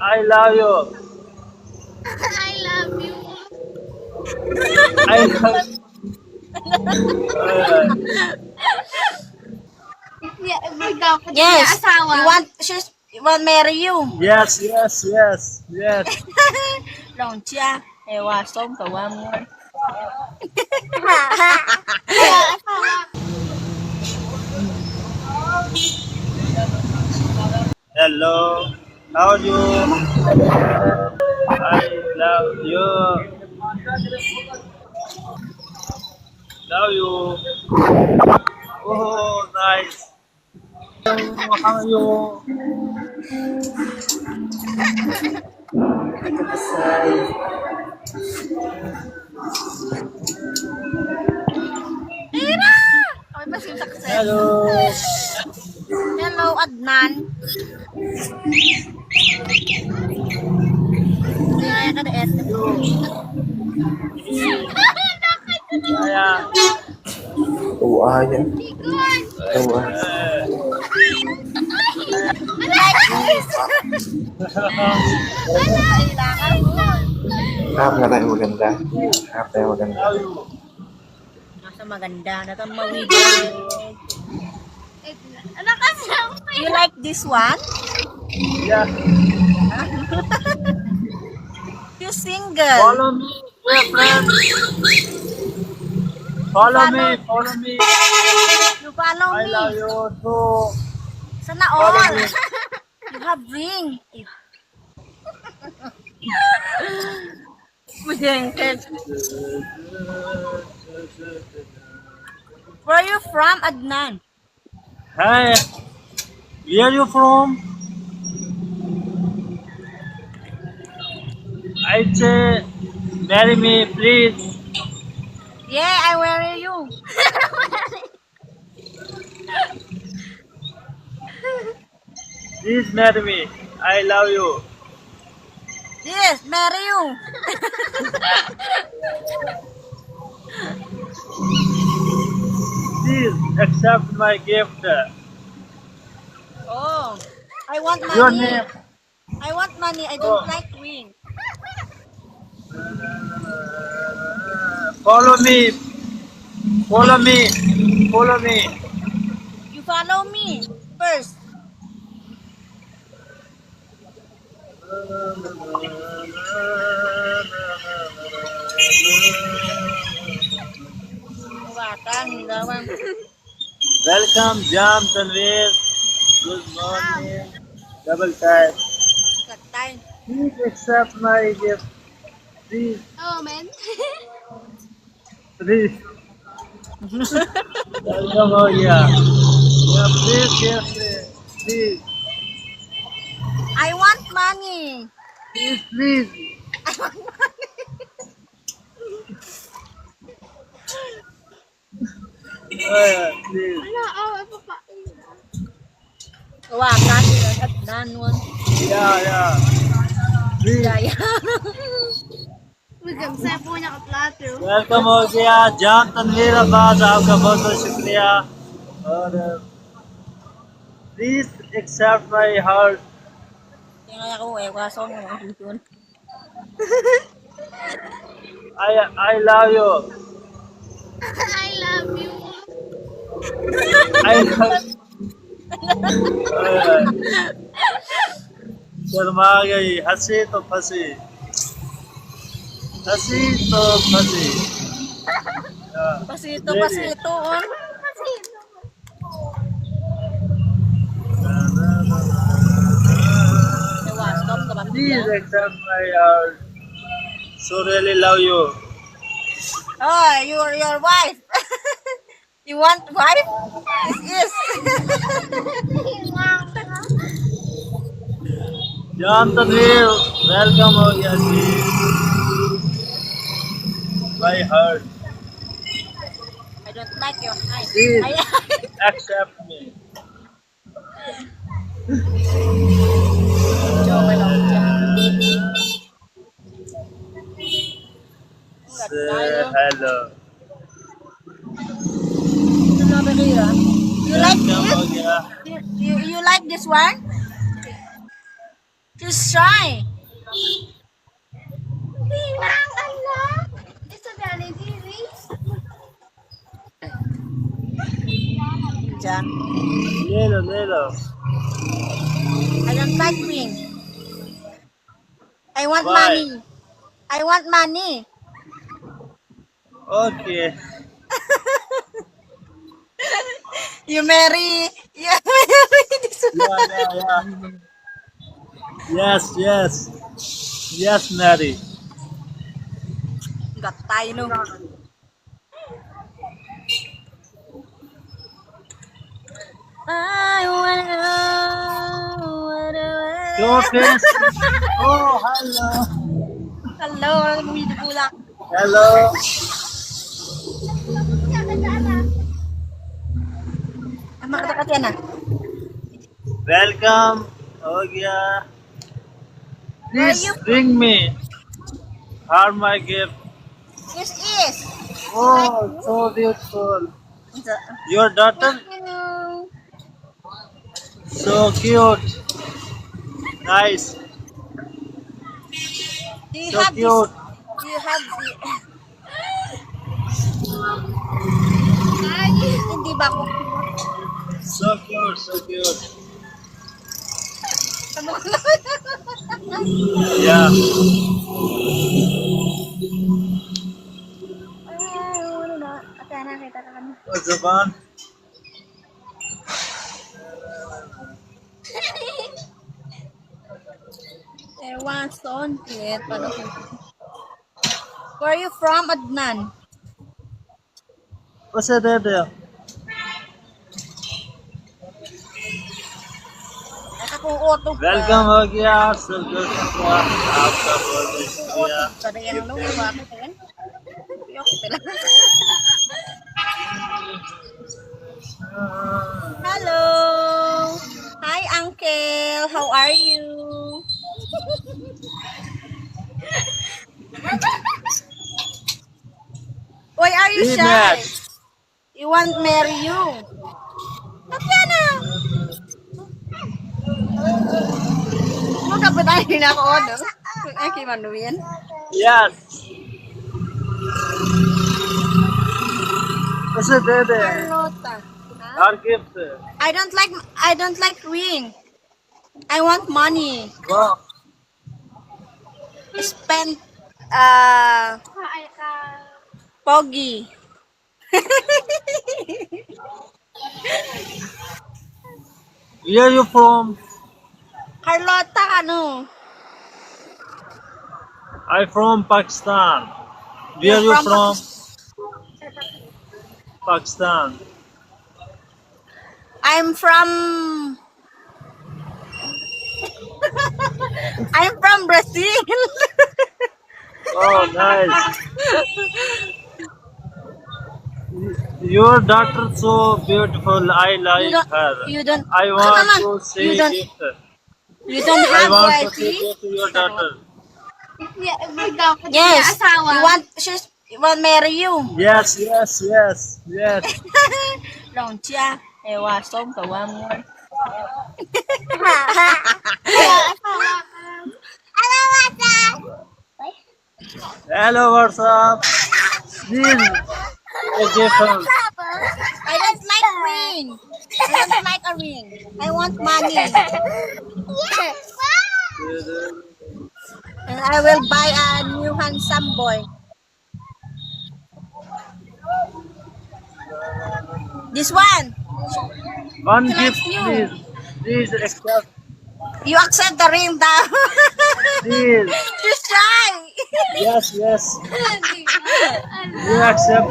I love you. I love you. I love. Yeah, dapat niya Yes. asawa. You want marry you. Yes, yes, yes, yes. Lòng cha. Ewa, sống cả qua mua. Niya asawa. Hello. How are you? I love you. Love you. Oh, nice. How are you? Tira! Okay pa si success. Hello. Hello, Adnan. Kaya ka na SM. Yeah. Ủa ai vậy? Tikon! Ủa Hap nga tayo maganda. Hap tayo maganda. Love you. Nasa maganda na ito mawigil. Ano kasi ako You like this one? Yeah. You single? Follow me, dear friend. Follow me, follow me. You follow I me. love you too. Sana Follow all. me. You have ring. Bujengkel. Where are you from, Adnan? Hi. Where are you from? I say, marry me, please. Yeah, I marry you. Please marry me. I love you. Yes, marry you. Please accept my gift. Oh, I want Your money. name. I want money. I Oh. don't like ring. Follow me. Follow me. Follow me. You follow me first. Wakan, gawang. Welcome, Jam Tanvir. Good morning. Double tap. Katay. Please accept my gift. Please, Oh, man. please. Welcome over here. Yeah, please, yes, please, I want money. please, please. Please. Wala, oh, papa. Wakan, Adnan one. Yeah, yeah. Please. Gaya. Magkamsa po niya ka-plato. Welcome हो गया जाम तनवीर अब्बास आपका बहुत बहुत शुक्रिया और please accept my heart Tingnan ako, wasong mga hutun. I love you I love you. आई शर्मा गई हंसी तो फंसी हंसी तो फंसी Pasito, pasito, on. Wasong ka ba? Please accept my heart so really love you Oh, you're your wife. You want wife? This is. Jam Tanveer welcome हो गया जी my heart I don't like your height. Please. I, accept me joke lang dyan. say hello You like Welcome हो this? गया You like this one? You She's shy. Bilang anak. It's a very serious. Diyan. Lelo. I don't like green. I want Why? money. I want money. Okay. You marry this one. Yeah. Yes, Mary. Got tayo no. I wanna know what Go, Chris. Oh, hello. Hello, bumibulak. Hello. Makatakat yan ah. Welcome. Oh, yeah. Where are Please you? bring me. Are my gift. This is. Oh, so beautiful. Your daughter? So cute. Nice. Do you So have cute. this? Do you have the... Hindi ba ako? So cute. Yeah. What's the fun? Ewan, cute. Where are you from, Adnan? What's that there? Akong auto pa. Welcome हो गया सब लोग का आपका बहुत बहुत शुक्रिया Pada yang lu bakit kan? Yok pala. Hello. Hi uncle, how are you? Why are you shy? Rematch. You want marry you? Tatiana. Mo dapat tayo na ako no? Ay kay Manuel. Yes. What's that there? Carlota. Our gift. I don't like ring. I want money. Wow. Spend Ay ka. pogi. Where are you from? Carlota ano? I'm from Pakistan. Where are you You're from from? Pakistan. I'm from I'm from Brazil. Oh, nice. Your daughter so beautiful. I like her. You don't I want Mama, to say you don't gift. you don't I have want to say wifey? gift to your daughter. Dapat Yes. niya asawa. You want marry you? Yes. Lòng cha. Ewa som ka wa mo. Hello, what's up? Please, a gift. I don't like ring. I don't like a ring. I want money. And I will buy a new handsome boy. This one. One He likes gift, you. please. Please accept. You accept the ring down. Please. She's shy. Yes. You accept.